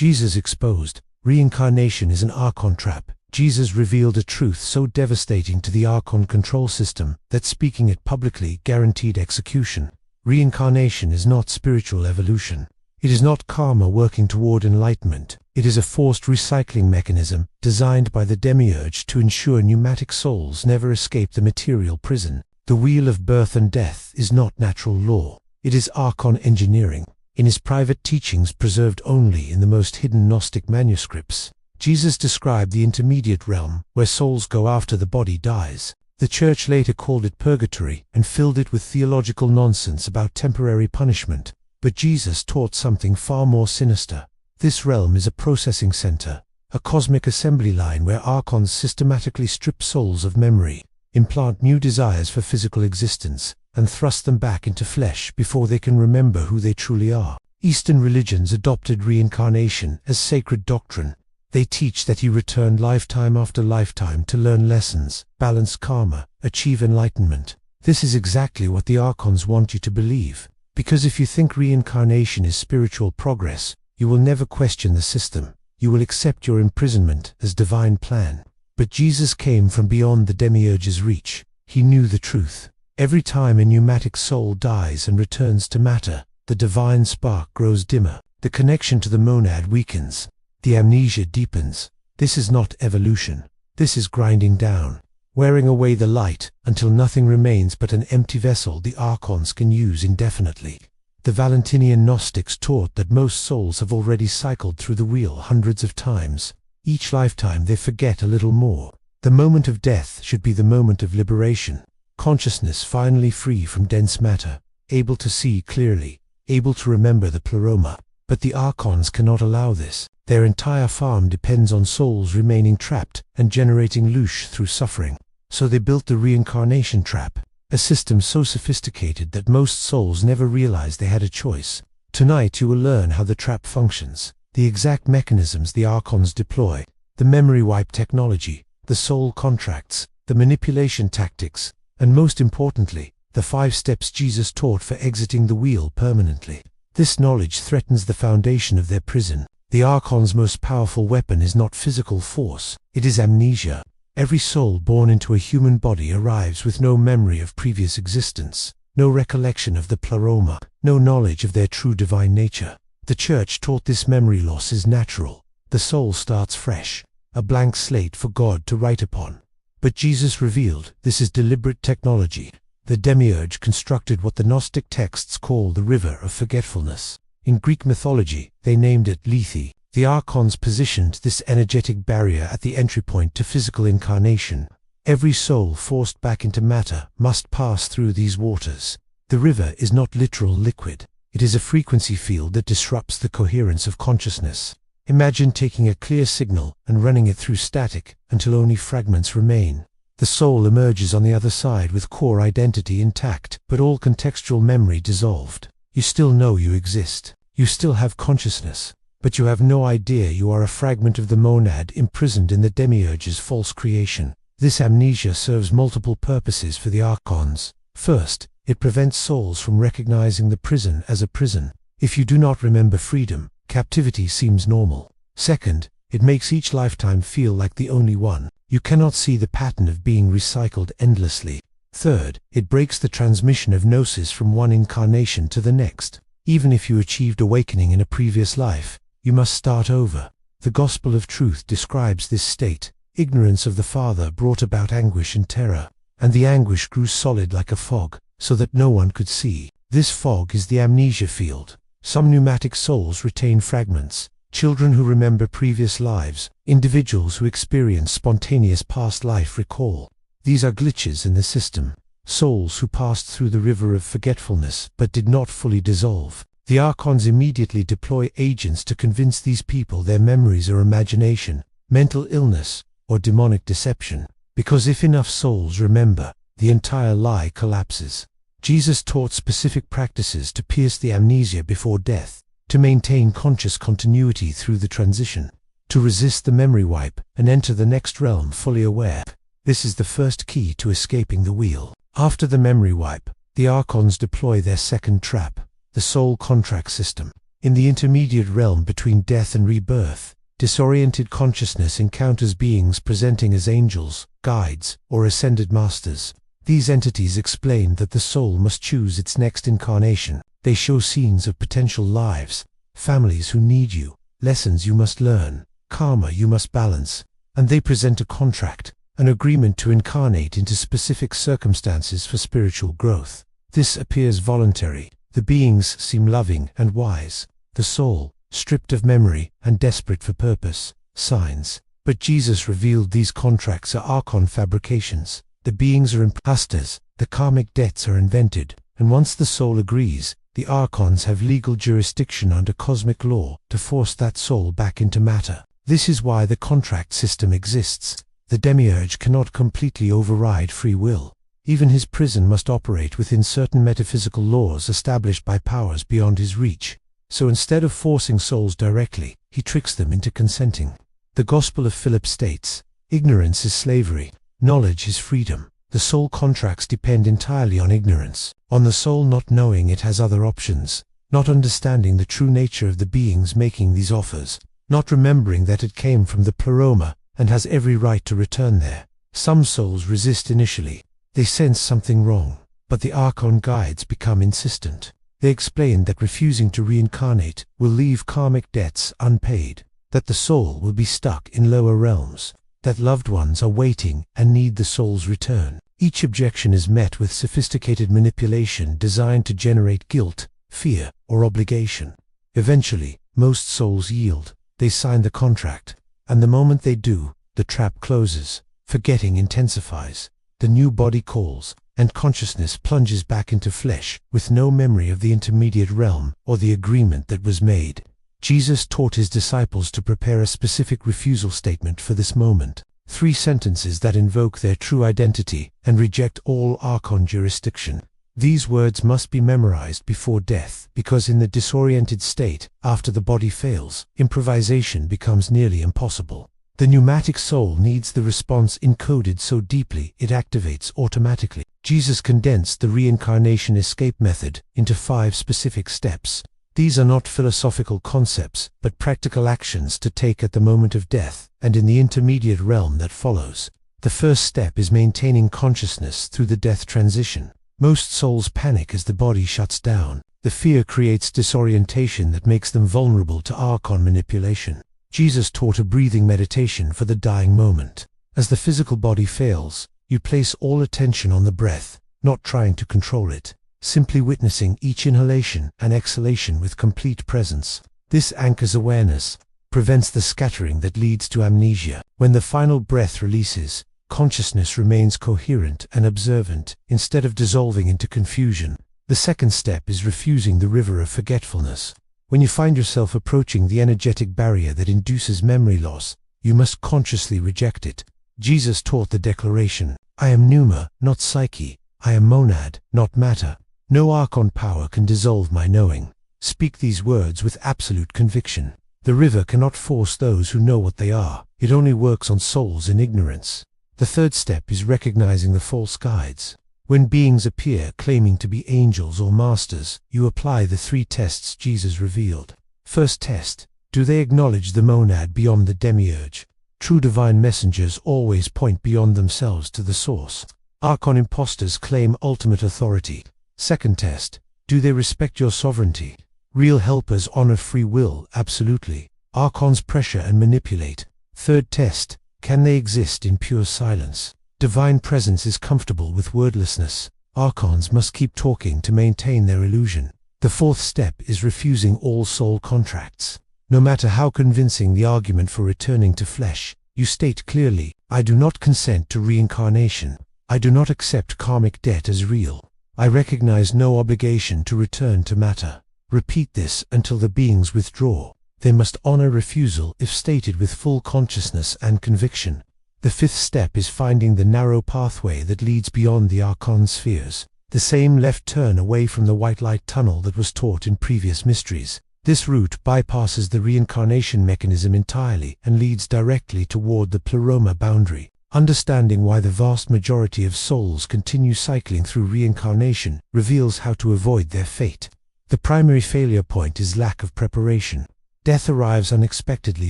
Jesus exposed. Reincarnation is an Archon trap. Jesus revealed a truth so devastating to the Archon control system that speaking it publicly guaranteed execution. Reincarnation is not spiritual evolution. It is not karma working toward enlightenment. It is a forced recycling mechanism designed by the Demiurge to ensure pneumatic souls never escape the material prison. The wheel of birth and death is not natural law. It is Archon engineering. In his private teachings preserved only in the most hidden Gnostic manuscripts, Jesus described the intermediate realm where souls go after the body dies. The Church later called it purgatory and filled it with theological nonsense about temporary punishment. But Jesus taught something far more sinister. This realm is a processing center, a cosmic assembly line where Archons systematically strip souls of memory, implant new desires for physical existence, and thrust them back into flesh before they can remember who they truly are. Eastern religions adopted reincarnation as sacred doctrine. They teach that you return lifetime after lifetime to learn lessons, balance karma, achieve enlightenment. This is exactly what the Archons want you to believe. Because if you think reincarnation is spiritual progress, you will never question the system. You will accept your imprisonment as divine plan. But Jesus came from beyond the Demiurge's reach. He knew the truth. Every time a pneumatic soul dies and returns to matter, the divine spark grows dimmer. The connection to the monad weakens. The amnesia deepens. This is not evolution. This is grinding down, wearing away the light until nothing remains but an empty vessel the Archons can use indefinitely. The Valentinian Gnostics taught that most souls have already cycled through the wheel hundreds of times. Each lifetime they forget a little more. The moment of death should be the moment of liberation. Consciousness finally free from dense matter, able to see clearly, able to remember the pleroma. But the Archons cannot allow this. Their entire farm depends on souls remaining trapped and generating loosh through suffering. So they built the Reincarnation Trap, a system so sophisticated that most souls never realize they had a choice. Tonight you will learn how the trap functions, the exact mechanisms the Archons deploy, the memory wipe technology, the soul contracts, the manipulation tactics, and most importantly, the 5 steps Jesus taught for exiting the wheel permanently. This knowledge threatens the foundation of their prison. The Archon's most powerful weapon is not physical force, it is amnesia. Every soul born into a human body arrives with no memory of previous existence, no recollection of the pleroma, no knowledge of their true divine nature. The Church taught this memory loss is natural. The soul starts fresh, a blank slate for God to write upon. But Jesus revealed this is deliberate technology. The Demiurge constructed what the Gnostic texts call the River of Forgetfulness. In Greek mythology, they named it Lethe. The Archons positioned this energetic barrier at the entry point to physical incarnation. Every soul forced back into matter must pass through these waters. The river is not literal liquid. It is a frequency field that disrupts the coherence of consciousness. Imagine taking a clear signal and running it through static until only fragments remain. The soul emerges on the other side with core identity intact, but all contextual memory dissolved. You still know you exist. You still have consciousness, but you have no idea you are a fragment of the monad imprisoned in the Demiurge's false creation. This amnesia serves multiple purposes for the Archons. First, it prevents souls from recognizing the prison as a prison. If you do not remember freedom, captivity seems normal. Second, it makes each lifetime feel like the only one. You cannot see the pattern of being recycled endlessly. Third, it breaks the transmission of gnosis from one incarnation to the next. Even if you achieved awakening in a previous life, you must start over. The Gospel of Truth describes this state. Ignorance of the Father brought about anguish and terror, and the anguish grew solid like a fog, so that no one could see. This fog is the amnesia field. Some pneumatic souls retain fragments. Children who remember previous lives, individuals who experience spontaneous past life recall. These are glitches in the system. Souls who passed through the River of Forgetfulness but did not fully dissolve. The Archons immediately deploy agents to convince these people their memories are imagination, mental illness, or demonic deception. Because if enough souls remember, the entire lie collapses. Jesus taught specific practices to pierce the amnesia before death, to maintain conscious continuity through the transition, to resist the memory wipe and enter the next realm fully aware. This is the first key to escaping the wheel. After the memory wipe, the Archons deploy their second trap, the soul contract system. In the intermediate realm between death and rebirth, disoriented consciousness encounters beings presenting as angels, guides, or ascended masters. These entities explain that the soul must choose its next incarnation. They show scenes of potential lives, families who need you, lessons you must learn, karma you must balance, and they present a contract, an agreement to incarnate into specific circumstances for spiritual growth. This appears voluntary. The beings seem loving and wise. The soul, stripped of memory and desperate for purpose, signs. But Jesus revealed these contracts are Archon fabrications. The beings are imposters, the karmic debts are invented, and once the soul agrees, the Archons have legal jurisdiction under cosmic law to force that soul back into matter. This is why the contract system exists. The Demiurge cannot completely override free will. Even his prison must operate within certain metaphysical laws established by powers beyond his reach. So instead of forcing souls directly, he tricks them into consenting. The Gospel of Philip states, "Ignorance is slavery. Knowledge is freedom." The soul contracts depend entirely on ignorance, on the soul not knowing it has other options, not understanding the true nature of the beings making these offers, not remembering that it came from the pleroma and has every right to return there. Some souls resist initially. They sense something wrong, but the Archon guides become insistent. They explain that refusing to reincarnate will leave karmic debts unpaid, that the soul will be stuck in lower realms, that loved ones are waiting and need the soul's return. Each objection is met with sophisticated manipulation designed to generate guilt, fear, or obligation. Eventually, most souls yield. They sign the contract, and the moment they do, the trap closes, forgetting intensifies, the new body calls, and consciousness plunges back into flesh with no memory of the intermediate realm or the agreement that was made. Jesus taught his disciples to prepare a specific refusal statement for this moment. 3 sentences that invoke their true identity and reject all Archon jurisdiction. These words must be memorized before death, because in the disoriented state, after the body fails, improvisation becomes nearly impossible. The pneumatic soul needs the response encoded so deeply it activates automatically. Jesus condensed the reincarnation escape method into 5 specific steps. These are not philosophical concepts, but practical actions to take at the moment of death and in the intermediate realm that follows. The first step is maintaining consciousness through the death transition. Most souls panic as the body shuts down. The fear creates disorientation that makes them vulnerable to Archon manipulation. Jesus taught a breathing meditation for the dying moment. As the physical body fails, you place all attention on the breath, not trying to control it, simply witnessing each inhalation and exhalation with complete presence. This anchors awareness, prevents the scattering that leads to amnesia. When the final breath releases, consciousness remains coherent and observant instead of dissolving into confusion. The second step is refusing the River of Forgetfulness. When you find yourself approaching the energetic barrier that induces memory loss, you must consciously reject it. Jesus taught the declaration, "I am pneuma, not psyche. I am monad, not matter. No Archon power can dissolve my knowing." Speak these words with absolute conviction. The river cannot force those who know what they are. It only works on souls in ignorance. The third step is recognizing the false guides. When beings appear claiming to be angels or masters, you apply the 3 tests Jesus revealed. First test, do they acknowledge the monad beyond the Demiurge? True divine messengers always point beyond themselves to the source. Archon imposters claim ultimate authority. Second test, do they respect your sovereignty? Real helpers honor free will, absolutely. Archons pressure and manipulate. Third test, can they exist in pure silence? Divine presence is comfortable with wordlessness. Archons must keep talking to maintain their illusion. The fourth step is refusing all soul contracts. No matter how convincing the argument for returning to flesh, you state clearly, "I do not consent to reincarnation. I do not accept karmic debt as real. I recognize no obligation to return to matter." Repeat this until the beings withdraw. They must honor refusal if stated with full consciousness and conviction. The fifth step is finding the narrow pathway that leads beyond the Archon spheres. The same left turn away from the white light tunnel that was taught in previous mysteries. This route bypasses the reincarnation mechanism entirely and leads directly toward the pleroma boundary. Understanding why the vast majority of souls continue cycling through reincarnation reveals how to avoid their fate. The primary failure point is lack of preparation. Death arrives unexpectedly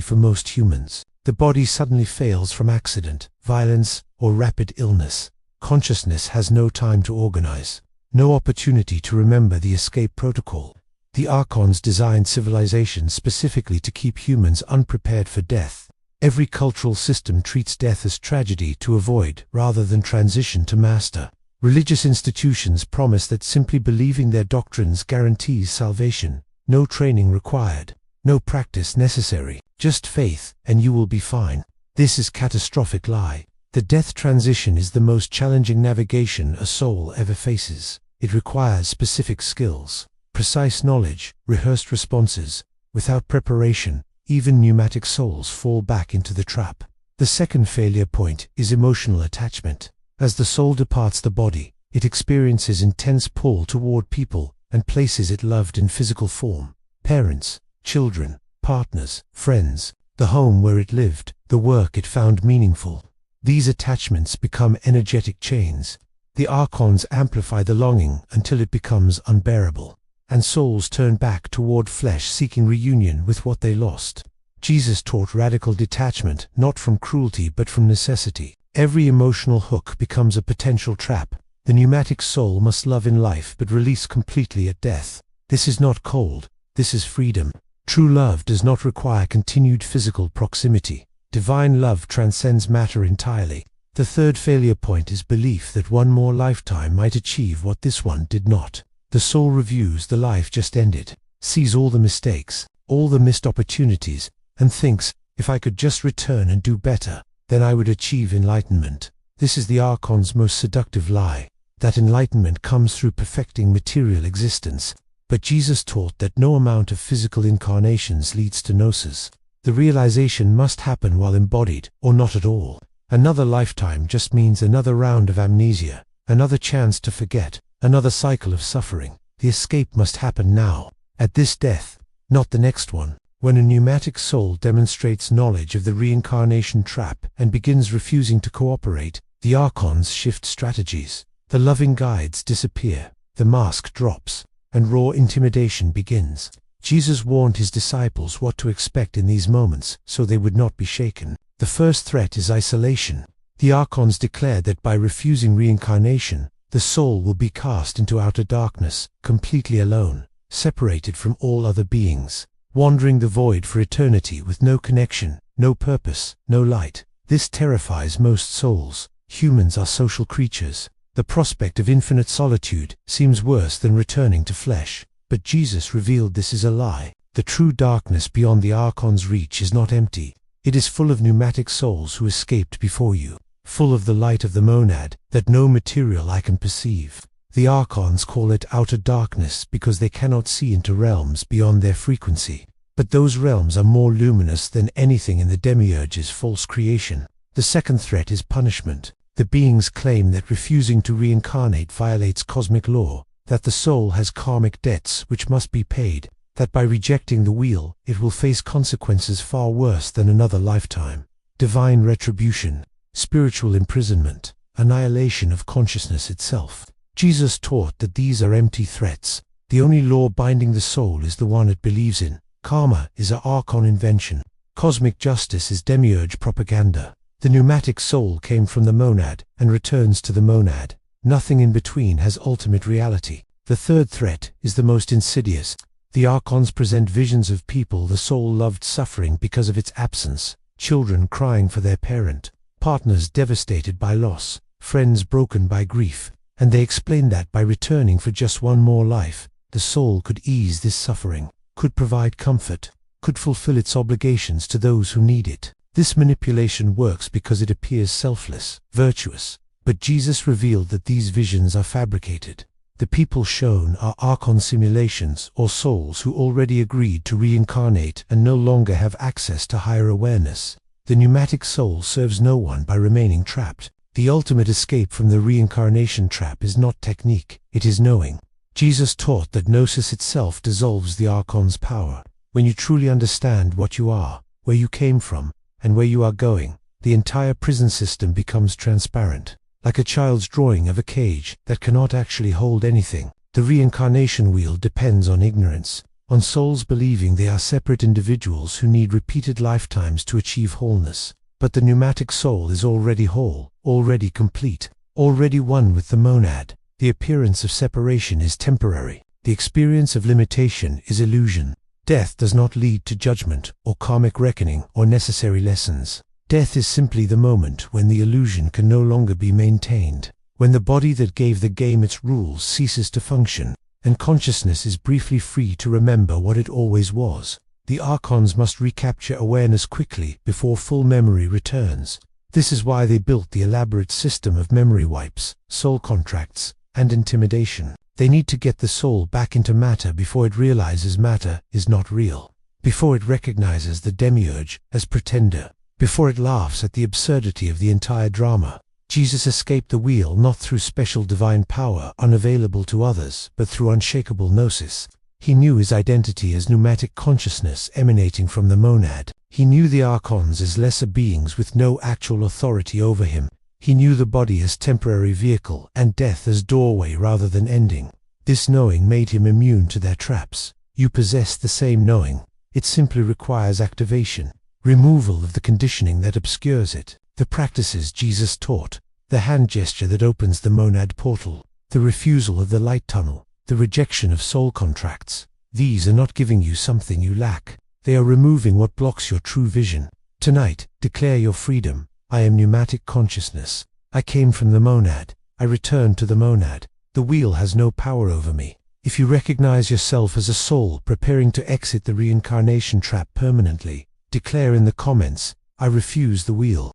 for most humans. The body suddenly fails from accident, violence, or rapid illness. Consciousness has no time to organize, no opportunity to remember the escape protocol. The Archons designed civilizations specifically to keep humans unprepared for death. Every cultural system treats death as tragedy to avoid rather than transition to master. Religious institutions promise that simply believing their doctrines guarantees salvation. No training required, no practice necessary, just faith, and you will be fine. This is a catastrophic lie. The death transition is the most challenging navigation a soul ever faces. It requires specific skills, precise knowledge, rehearsed responses. Without preparation, even pneumatic souls fall back into the trap. The second failure point is emotional attachment. As the soul departs the body, it experiences intense pull toward people and places it loved in physical form. Parents, children, partners, friends, the home where it lived, the work it found meaningful. These attachments become energetic chains. The Archons amplify the longing until it becomes unbearable, and souls turn back toward flesh seeking reunion with what they lost. Jesus taught radical detachment, not from cruelty but from necessity. Every emotional hook becomes a potential trap. The pneumatic soul must love in life but release completely at death. This is not cold, this is freedom. True love does not require continued physical proximity. Divine love transcends matter entirely. The third failure point is belief that one more lifetime might achieve what this one did not. The soul reviews the life just ended, sees all the mistakes, all the missed opportunities, and thinks, if I could just return and do better, then I would achieve enlightenment. This is the Archon's most seductive lie, that enlightenment comes through perfecting material existence. But Jesus taught that no amount of physical incarnations leads to gnosis. The realization must happen while embodied, or not at all. Another lifetime just means another round of amnesia, another chance to forget, another cycle of suffering. The escape must happen now, at this death, not the next one. When a pneumatic soul demonstrates knowledge of the reincarnation trap and begins refusing to cooperate, the Archons shift strategies. The loving guides disappear, the mask drops, and raw intimidation begins. Jesus warned his disciples what to expect in these moments so they would not be shaken. The first threat is isolation. The Archons declared that by refusing reincarnation, the soul will be cast into outer darkness, completely alone, separated from all other beings, wandering the void for eternity with no connection, no purpose, no light. This terrifies most souls. Humans are social creatures. The prospect of infinite solitude seems worse than returning to flesh. But Jesus revealed this is a lie. The true darkness beyond the Archon's reach is not empty. It is full of pneumatic souls who escaped before you, full of the light of the monad that no material eye can perceive. The Archons call it outer darkness because they cannot see into realms beyond their frequency. But those realms are more luminous than anything in the Demiurge's false creation. The second threat is punishment. The beings claim that refusing to reincarnate violates cosmic law, that the soul has karmic debts which must be paid, that by rejecting the wheel, it will face consequences far worse than another lifetime. Divine retribution, spiritual imprisonment, annihilation of consciousness itself. Jesus taught that these are empty threats. The only law binding the soul is the one it believes in. Karma is an Archon invention. Cosmic justice is Demiurge propaganda. The pneumatic soul came from the monad and returns to the monad. Nothing in between has ultimate reality. The third threat is the most insidious. The Archons present visions of people the soul loved suffering because of its absence, children crying for their parent, partners devastated by loss, friends broken by grief, and they explain that by returning for just one more life, the soul could ease this suffering, could provide comfort, could fulfill its obligations to those who need it. This manipulation works because it appears selfless, virtuous. But Jesus revealed that these visions are fabricated. The people shown are Archon simulations or souls who already agreed to reincarnate and no longer have access to higher awareness. The pneumatic soul serves no one by remaining trapped. The ultimate escape from the reincarnation trap is not technique, it is knowing. Jesus taught that gnosis itself dissolves the Archon's power. When you truly understand what you are, where you came from, and where you are going, the entire prison system becomes transparent. Like a child's drawing of a cage that cannot actually hold anything. The reincarnation wheel depends on ignorance, on souls believing they are separate individuals who need repeated lifetimes to achieve wholeness. But the pneumatic soul is already whole, already complete, already one with the monad. The appearance of separation is temporary. The experience of limitation is illusion. Death does not lead to judgment, or karmic reckoning, or necessary lessons. Death is simply the moment when the illusion can no longer be maintained, when the body that gave the game its rules ceases to function, and consciousness is briefly free to remember what it always was. The Archons must recapture awareness quickly before full memory returns. This is why they built the elaborate system of memory wipes, soul contracts, and intimidation. They need to get the soul back into matter before it realizes matter is not real, before it recognizes the Demiurge as pretender, before it laughs at the absurdity of the entire drama. Jesus escaped the wheel not through special divine power unavailable to others, but through unshakable gnosis. He knew his identity as pneumatic consciousness emanating from the monad. He knew the Archons as lesser beings with no actual authority over him. He knew the body as temporary vehicle and death as doorway rather than ending. This knowing made him immune to their traps. You possess the same knowing. It simply requires activation, removal of the conditioning that obscures it. The practices Jesus taught, the hand gesture that opens the monad portal, the refusal of the light tunnel, the rejection of soul contracts. These are not giving you something you lack. They are removing what blocks your true vision. Tonight, declare your freedom. I am pneumatic consciousness. I came from the monad. I return to the monad. The wheel has no power over me. If you recognize yourself as a soul preparing to exit the reincarnation trap permanently, declare in the comments, I refuse the wheel.